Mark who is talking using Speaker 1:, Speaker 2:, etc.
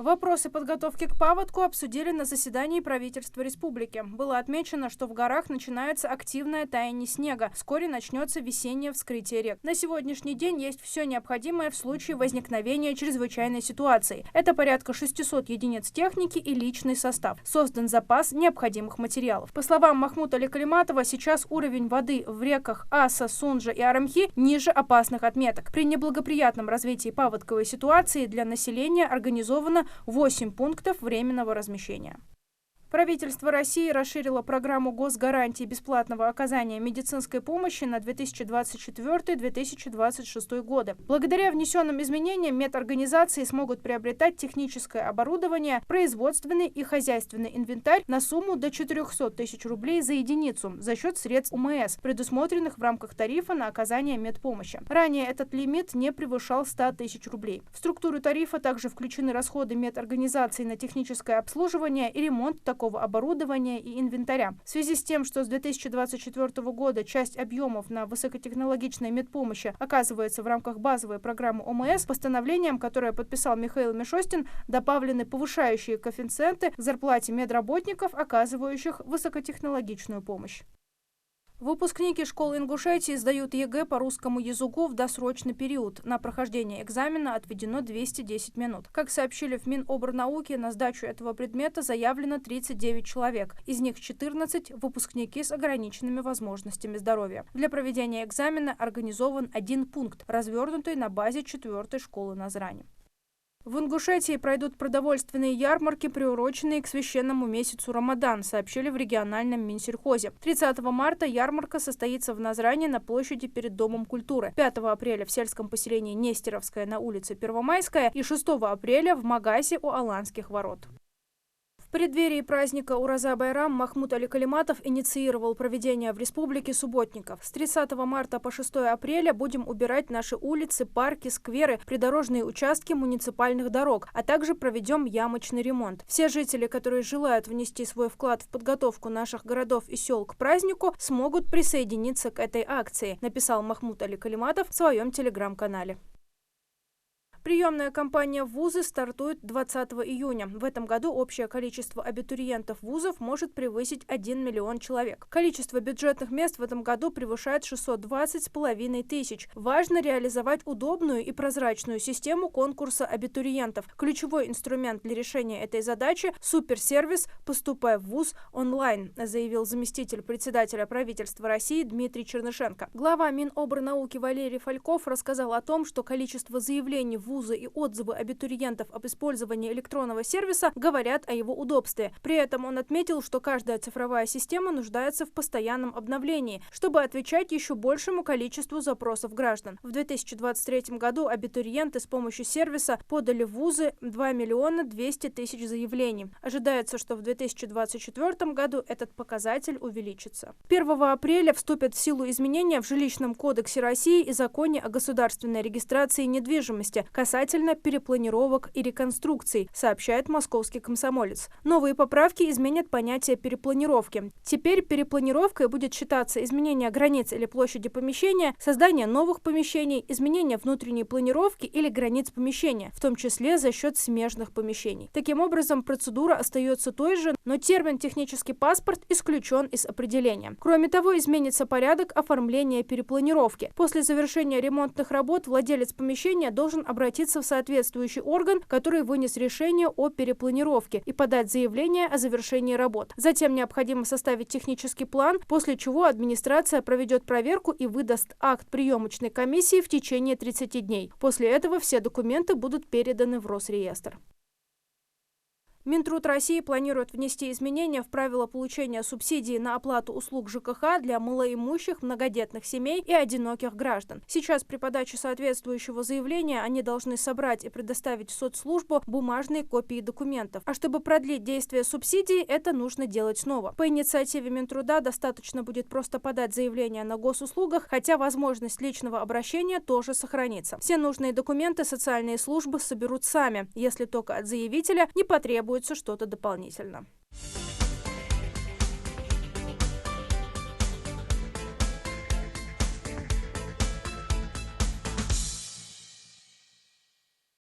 Speaker 1: Вопросы подготовки к паводку обсудили на заседании правительства республики. Было отмечено, что в горах начинается активное таяние снега. Вскоре начнется весеннее вскрытие рек. На сегодняшний день есть все необходимое в случае возникновения чрезвычайной ситуации. Это порядка 600 единиц техники и личный состав. Создан запас необходимых материалов. По словам Махмута Аликалиматова, сейчас уровень воды в реках Аса, Сунжа и Арамхи ниже опасных отметок. При неблагоприятном развитии паводковой ситуации для населения организовано 8 пунктов временного размещения. Правительство России расширило программу госгарантии бесплатного оказания медицинской помощи на 2024-2026 годы. Благодаря внесенным изменениям медорганизации смогут приобретать техническое оборудование, производственный и хозяйственный инвентарь на сумму до 400 тысяч рублей за единицу за счет средств УМС, предусмотренных в рамках тарифа на оказание медпомощи. Ранее этот лимит не превышал 100 тысяч рублей. В структуру тарифа также включены расходы медорганизации на техническое обслуживание и ремонт такого оборудования и инвентаря. В связи с тем, что с 2024 года часть объемов на высокотехнологичной медпомощи оказывается в рамках базовой программы ОМС, постановлением, которое подписал Михаил Мишустин, добавлены повышающие коэффициенты к зарплате медработников, оказывающих высокотехнологичную помощь. Выпускники школ Ингушетии сдают ЕГЭ по русскому языку в досрочный период. На прохождение экзамена отведено 210 минут. Как сообщили в Минобрнауки, на сдачу этого предмета заявлено 39 человек. Из них 14 – выпускники с ограниченными возможностями здоровья. Для проведения экзамена организован один пункт, развернутый на базе 4-й школы Назрани. В Ингушетии пройдут продовольственные ярмарки, приуроченные к священному месяцу Рамадан, сообщили в региональном Минсельхозе. 30 марта ярмарка состоится в Назрани на площади перед Домом культуры, 5 апреля в сельском поселении Нестеровское на улице Первомайская и 6 апреля в Магасе у Аланских ворот. В преддверии праздника Ураза-Байрам Махмут Аликалиматов инициировал проведение в республике субботников. С 30 марта по 6 апреля будем убирать наши улицы, парки, скверы, придорожные участки муниципальных дорог, а также проведем ямочный ремонт. Все жители, которые желают внести свой вклад в подготовку наших городов и сел к празднику, смогут присоединиться к этой акции, написал Махмут Аликалиматов в своем телеграм-канале. Приемная кампания в вузы стартует 20 июня. В этом году общее количество абитуриентов вузов может превысить 1 миллион человек. Количество бюджетных мест в этом году превышает 620,5 тысяч. Важно реализовать удобную и прозрачную систему конкурса абитуриентов. Ключевой инструмент для решения этой задачи – суперсервис «Поступай в вуз онлайн», заявил заместитель председателя правительства России Дмитрий Чернышенко. Глава Минобрнауки Валерий Фальков рассказал о том, что количество заявлений в вузы и отзывы абитуриентов об использовании электронного сервиса говорят о его удобстве. При этом он отметил, что каждая цифровая система нуждается в постоянном обновлении, чтобы отвечать еще большему количеству запросов граждан. В 2023 году абитуриенты с помощью сервиса подали в вузы 2 миллиона 200 тысяч заявлений. Ожидается, что в 2024 году этот показатель увеличится. 1 апреля вступят в силу изменения в Жилищном кодексе России и Законе о государственной регистрации недвижимости касательно перепланировок и реконструкций, сообщает «Московский комсомолец». Новые поправки изменят понятие перепланировки. Теперь перепланировкой будет считаться изменение границ или площади помещения, создание новых помещений, изменение внутренней планировки или границ помещения, в том числе за счет смежных помещений. Таким образом, процедура остается той же, но термин «технический паспорт» исключен из определения. Кроме того, изменится порядок оформления перепланировки. После завершения ремонтных работ владелец помещения должен обратиться в соответствующий орган, который вынес решение о перепланировке, и подать заявление о завершении работ. Затем необходимо составить технический план, после чего администрация проведет проверку и выдаст акт приемочной комиссии в течение 30 дней. После этого все документы будут переданы в Росреестр. Минтруд России планирует внести изменения в правила получения субсидий на оплату услуг ЖКХ для малоимущих, многодетных семей и одиноких граждан. Сейчас при подаче соответствующего заявления они должны собрать и предоставить в соцслужбу бумажные копии документов. А чтобы продлить действие субсидий, это нужно делать снова. По инициативе Минтруда достаточно будет просто подать заявление на госуслугах, хотя возможность личного обращения тоже сохранится. Все нужные документы социальные службы соберут сами, если только от заявителя не потребуется что-то дополнительно.